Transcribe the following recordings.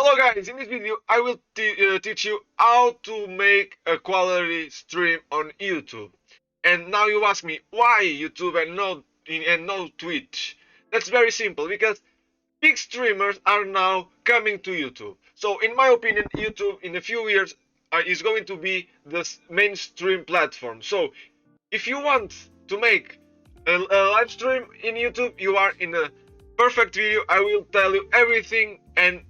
Hello guys, in this video I will teach you how to make a quality stream on YouTube. And now you ask me why YouTube and no Twitch. That's very simple because big streamers are now coming to YouTube. So in my opinion, YouTube in a few years is going to be the mainstream platform. So if you want to make a live stream in YouTube, you are in a perfect video. I will tell you everything, and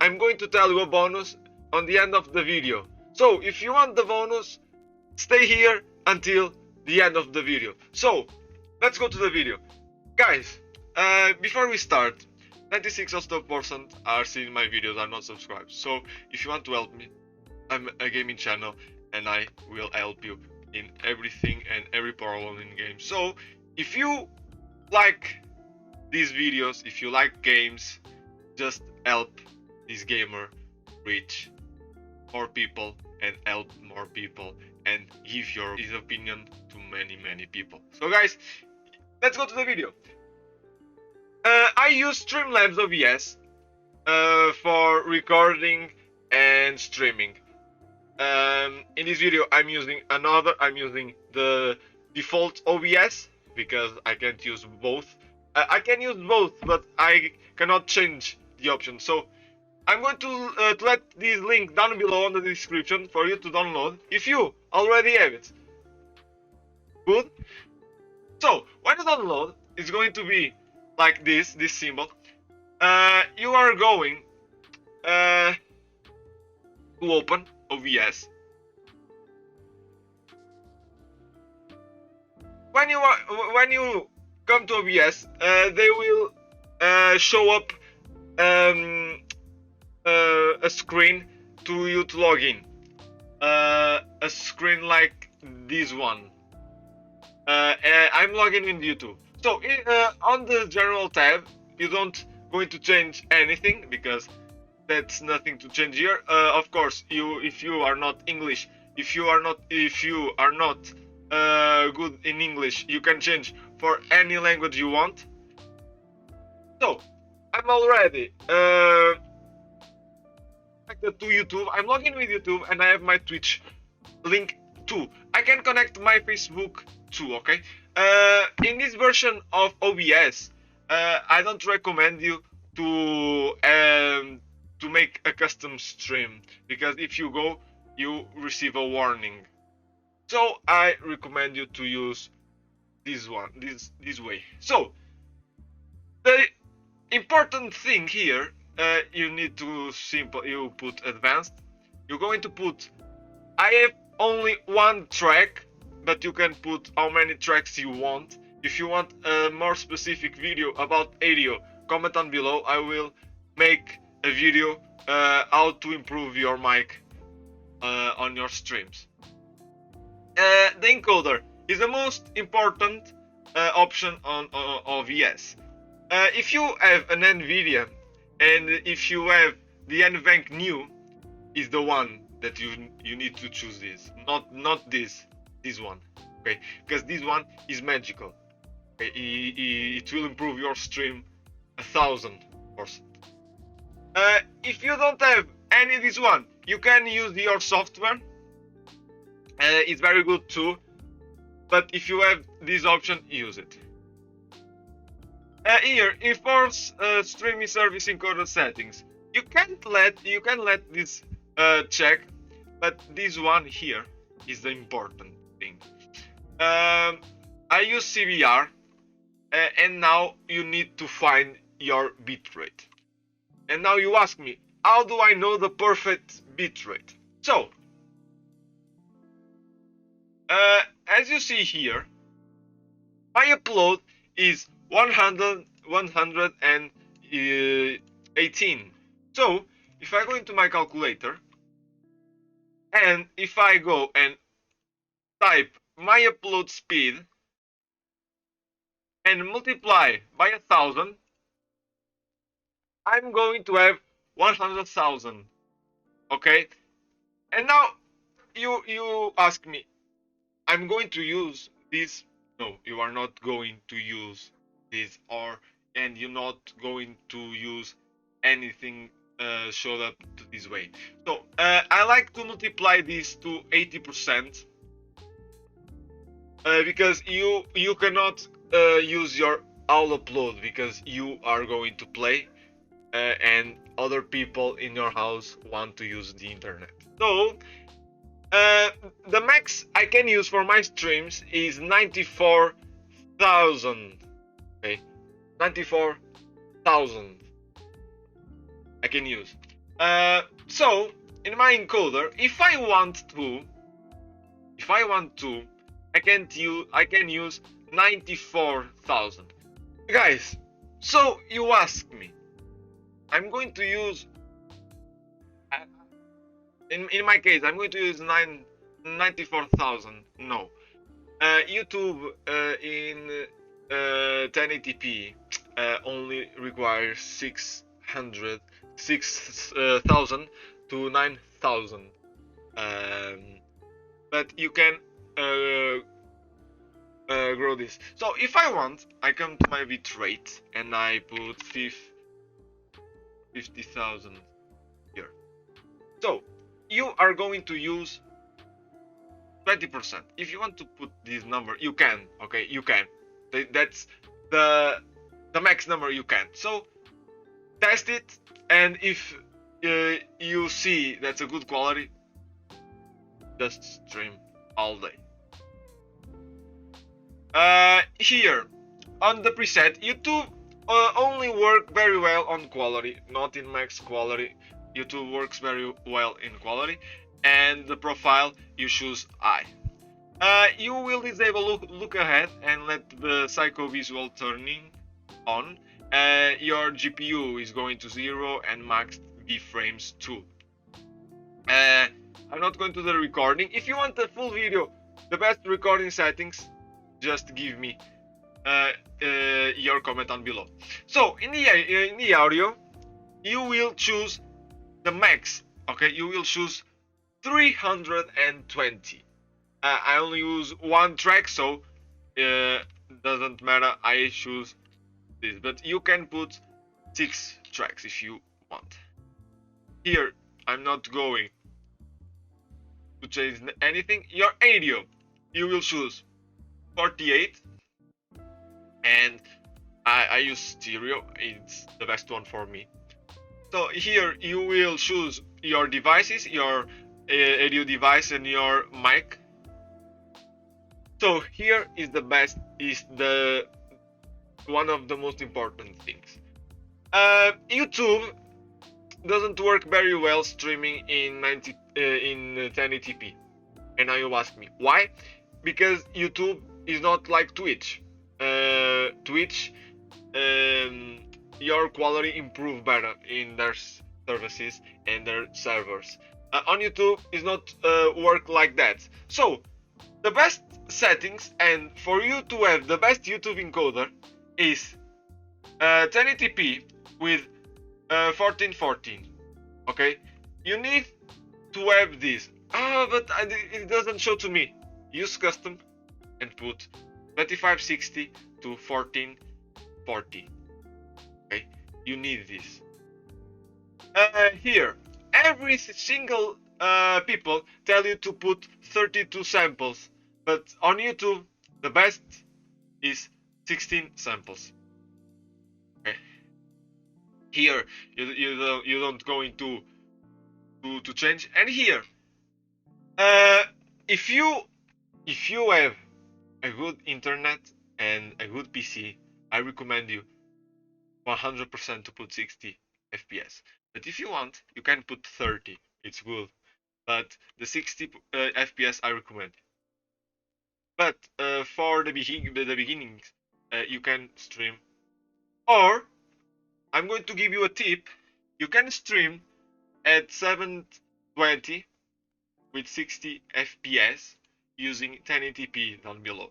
I'm going to tell you a bonus on the end of the video. So if you want the bonus, stay here until the end of the video. So let's go to the video. Guys, before we start, 96% are seeing my videos are not subscribed. So if you want to help me, I'm a gaming channel and I will help you in everything and every problem in games. So if you like these videos, if you like games, just help this gamer reach more people and help more people and give his opinion to many people. So guys, let's go to the video. I use Streamlabs OBS for recording and streaming. In this video I'm using the default OBS because I can't use both. I can use both, but I cannot change the option. So I'm going to let this link down below in the description for you to download if you already have it. Good. So when you download, it's going to be like this symbol. You are going to open OBS. When you come to OBS, they will show up a screen to you to log in. A screen like this one. I'm logging in YouTube. So on the general tab, you don't going to change anything because that's nothing to change here. Of course, if you are not English, if you are not good in English, you can change for any language you want. So I'm already connected to YouTube. I'm logging with YouTube and I have my Twitch link too. I can connect my Facebook too. Okay. In this version of OBS, I don't recommend you to make a custom stream because if you go, you receive a warning. So I recommend you to use this way. So the important thing here, you need to you put advanced. You're going to put, I have only one track, but you can put how many tracks you want. If you want a more specific video about audio, comment down below. I will make a video how to improve your mic on your streams. The encoder is the most important option on OBS. If you have an NVIDIA and if you have the NVENC new, is the one that you need to choose this, not this one, okay? Because this one is magical. Okay, it will improve your stream 1,000%. If you don't have any of this one, you can use your software. It's very good too, but if you have this option, use it. Here, enforce streaming service encoder settings. You can let this check, but this one here is the important thing. I use CBR, and now you need to find your bitrate. And now you ask me, how do I know the perfect bitrate? So, as you see here, my upload is 118. So if I go into my calculator and if I go and type my upload speed and multiply by 1,000, I'm going to have 100,000. Okay, and now you ask me, I'm going to use this. No, you are not going to use this, and you're not going to use anything show that this way. So I like to multiply this to 80%, because you cannot use your all upload because you are going to play, and other people in your house want to use the internet. So the max I can use for my streams is 94,000. Okay, 94,000 I can use. So in my encoder, if I want to, I can use 94,000. Guys, so you ask me, I'm going to use, in my case, I'm going to use 94,000. No. YouTube in 1080p only requires 6,000 to 9,000. But you can grow this. So if I want, I come to my bitrate and I put 50,000 here. So you are going to use 20%. If you want to put this number, you can. Okay, you can. That's the max number you can. So test it, and if you see that's a good quality, just stream all day. Here on the preset, YouTube only work very well on quality, not in max quality. YouTube works very well in quality, and the profile you choose high. You will disable look ahead and let the psycho visual turning on. Your GPU is going to 0 and max B-frames 2. I'm not going to the recording. If you want the full video, the best recording settings, just give me your comment down below. So in the audio, you will choose the max. Okay, you will choose 320. I only use one track, so doesn't matter. I choose this, but you can put 6 tracks if you want. Here, I'm not going to change anything. Your audio, you will choose 48, and I use stereo. It's the best one for me. So here you will choose your devices, your audio device and your mic. So here is the best, is the one of the most important things. YouTube doesn't work very well streaming in 1080p, and now you ask me why? Because YouTube is not like Twitch. Twitch, your quality improve better in their services and their servers. On YouTube is not work like that. So the best settings, and for you to have the best YouTube encoder, is 1080p with 1440. Okay, you need to have this. But it doesn't show to me. Use custom and put 2560 to 1440. Okay, you need this. Here, every single people tell you to put 32 samples, but on YouTube the best is 16 samples. Okay. Here you don't going to change. And here, if you have a good internet and a good PC, I recommend you 100% to put 60 FPS. But if you want, you can put 30. It's good. But the 60 FPS I recommend. But for the beginnings, you can stream. Or I'm going to give you a tip. You can stream at 720 with 60 FPS using 1080p down below.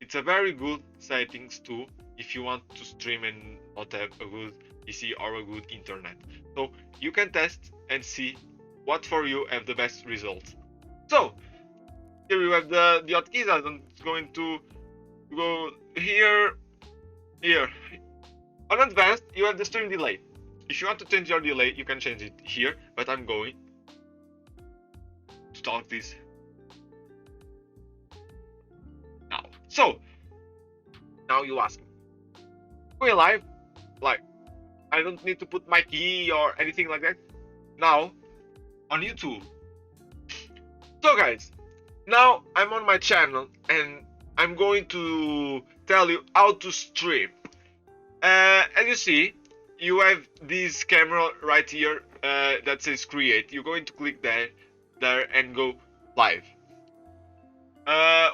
It's a very good settings too if you want to stream and not have a good PC or a good internet. So you can test and see what for you have the best results. So here you have the hotkeys. I'm going to go here. On advanced, you have the stream delay. If you want to change your delay, you can change it here, but I'm going to talk this now. So now you ask me, going live? Like, I don't need to put my key or anything like that. Now on YouTube. So guys, now I'm on my channel and I'm going to tell you how to stream. As you see, you have this camera right here that says create. You're going to click there and go live.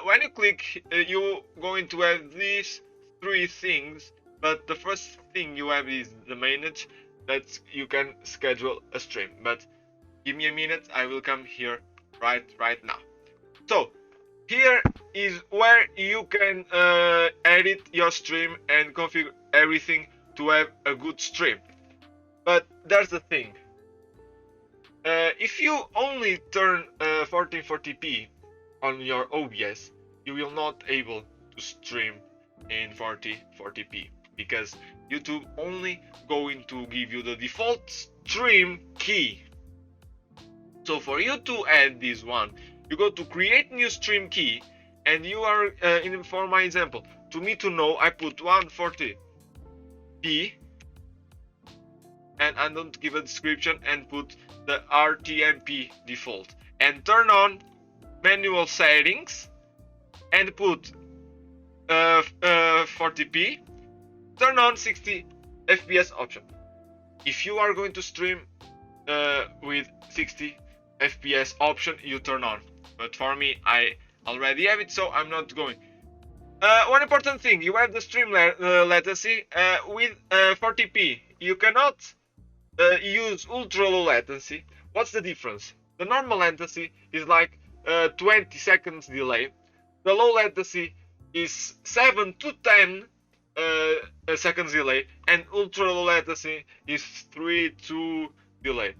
When you click, you're going to have these three things, but the first thing you have is the manage, that you can schedule a stream. But give me a minute, I will come here right now. So here is where you can edit your stream and configure everything to have a good stream. But there's the thing. If you only turn 1440p on your OBS, you will not able to stream in 40p because YouTube only going to give you the default stream key. So for you to add this one, you go to create new stream key, and you are for my example, to me to know, I put 140p and I don't give a description and put the RTMP default and turn on manual settings and put 40p, turn on 60 FPS option. If you are going to stream with 60 FPS option, you turn on, but for me I already have it, so I'm not going. One important thing, you have the stream latency with 40p. You cannot use ultra low latency. What's the difference? The normal latency is like 20 seconds delay. The low latency is 7 to 10 seconds delay, and ultra low latency is 3-2 delay.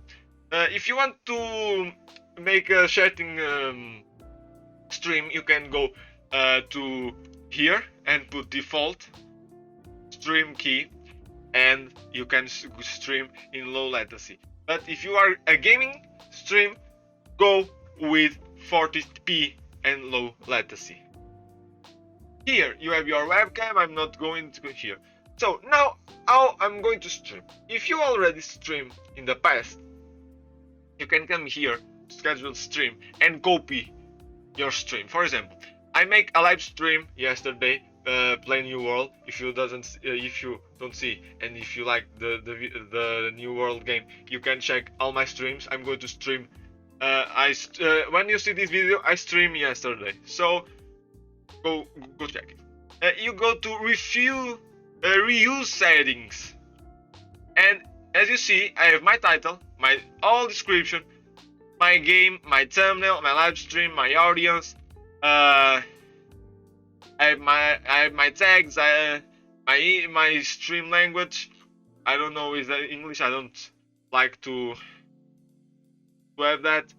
If you want to make a chatting stream, you can go to here and put default stream key, and you can stream in low latency. But if you are a gaming stream, go with 40p and low latency. Here you have your webcam. I'm not going to go here. So now how I'm going to stream. If you already streamed in the past, you can come here, schedule stream, and copy your stream. For example, I make a live stream yesterday, play New World. If you don't see, and if you like the New World game, you can check all my streams. I'm going to stream. When you see this video, I streamed yesterday. So go check it. You go to reuse settings, and as you see, I have my title, my all description, my game, my thumbnail, my live stream, my audience. I have my tags, my stream language. I don't know, is that English? I don't like to have that.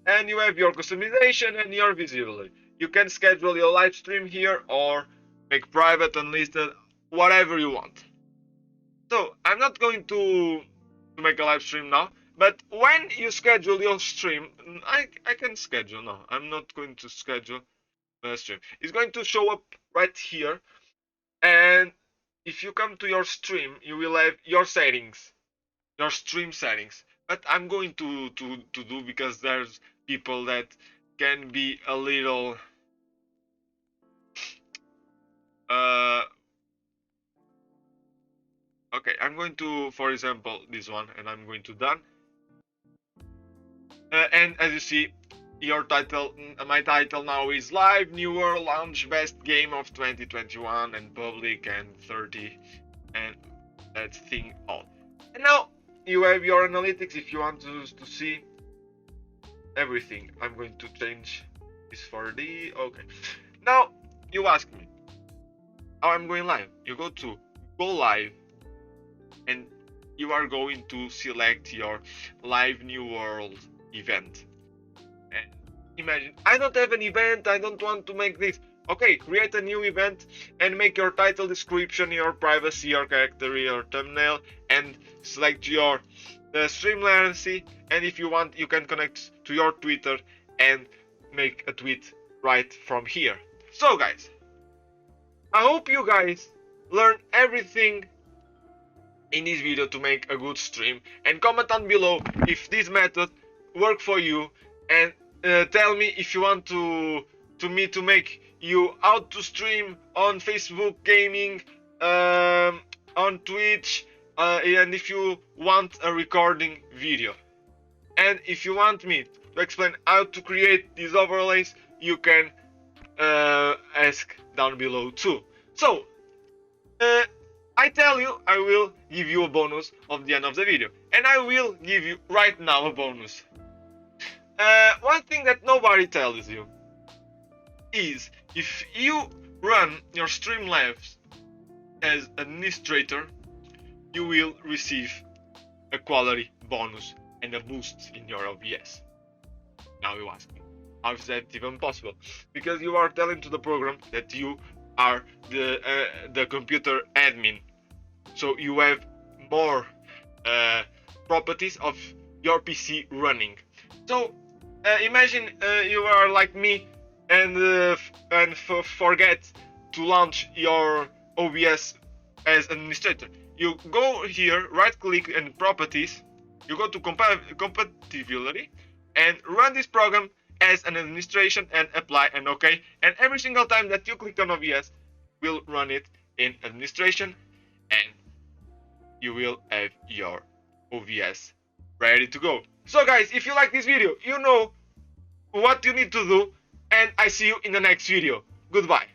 And you have your customization and your visibility. You can schedule your live stream here or make private, unlisted, whatever you want. So I'm not going to make a live stream now, but when you schedule your stream, I can schedule. No, I'm not going to schedule the stream. It's going to show up right here, and if you come to your stream, you will have your settings, your stream settings. But I'm going to do, because there's people that can be a little okay, I'm going to, for example, this one, and I'm going to done. And as you see, your title, my title now is Live New World Launch Best Game of 2021 and Public and 30 and that thing all. And now you have your analytics if you want to see everything. I'm going to change this for the okay. Now you ask me how I'm going live. You go to go live, and you are going to select your Live New World event. And imagine, I don't have an event, I don't want to make this. Okay, create a new event and make your title, description, your privacy, your character, your thumbnail, and and select your stream latency, and if you want you can connect to your Twitter and make a tweet right from here. So guys, I hope you guys learned everything in this video to make a good stream, and comment down below if this method worked for you, and tell me if you want me to make you how to stream on Facebook gaming, on Twitch, and if you want a recording video. And if you want me to explain how to create these overlays, you can ask down below too. So I tell you, I will give you a bonus at the end of the video, and I will give you right now a bonus. One thing that nobody tells you is if you run your Streamlabs as administrator, you will receive a quality bonus and a boost in your OBS. Now you ask me, how is that even possible? Because you are telling to the program that you are the computer admin, so you have more properties of your PC running. So imagine you are like me and forget to launch your OBS as administrator. You go here, right click in properties, you go to compatibility and run this program as an administration and apply and OK, and every single time that you click on OBS will run it in administration, and you will have your OBS ready to go. So guys, if you like this video, you know what you need to do, and I see you in the next video. Goodbye.